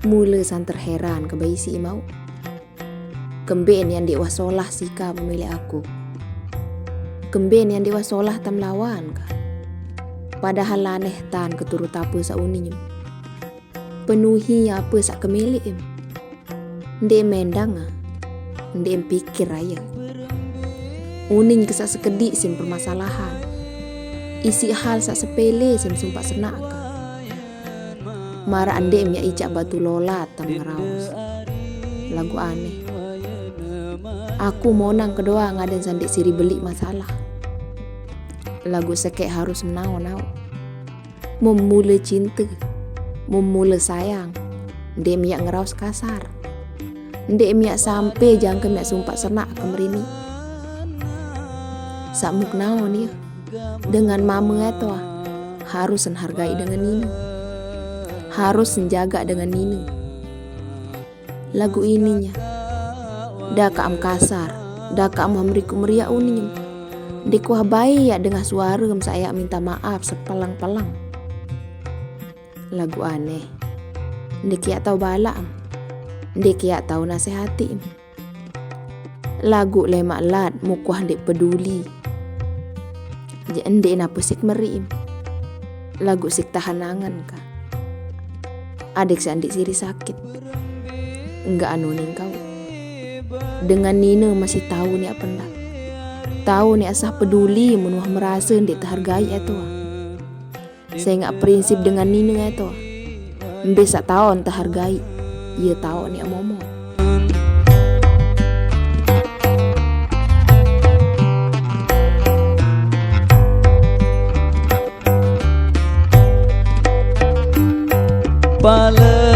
Mula santer heran ke bayi si imau. Kemben yang dek wasolah sika memilih aku. Kemben yang dek wasolah tam lawan ka. Padahal laneh tan keturut apa sa uninyem. Penuhi apa sak kemilik em. Ndek mendang ah. Ndek pikir raya. Uning kesak sekedik sim permasalahan. Isi hal sak sepele sim sumpak senak ka. Mara ande mia icak batu lolat tam ngeraus. Lagu aneh. Aku monang kedua ngaden sandik siri beli masalah. Lagu sekek harus menau-nau. Memula cinta. Memula sayang. Ndek mia ngeraus kasar. Ndek mia sampai jangka mia sumpak senak kemerini. Samuk nau nih. Dengan mama itu harus menghargai dengan ini. Harus menjaga dengan ini. Lagu ininya. Dak am kasar. Dak am memberiku meriak uninyem. Dikuah bayi ya dengan suara saya minta maaf sepelang-pelang. Lagu aneh. Ndek ya tahu balak. Ndek ya tahu nasihati. Lagu lemak lat mukuah ndek peduli. Ndek napa sik meri. Lagu sik tahanangan ka. Adik sandik siri sakit. Enggak anonin kau. Dengan Nina masih tahu ni apa ndak. Tahu ni asah peduli menuah merasa ndek terhargai itu. Saya enggak prinsip dengan Nina itu. Mbesa tahu terhargai. Ia tahu ni momo. Pala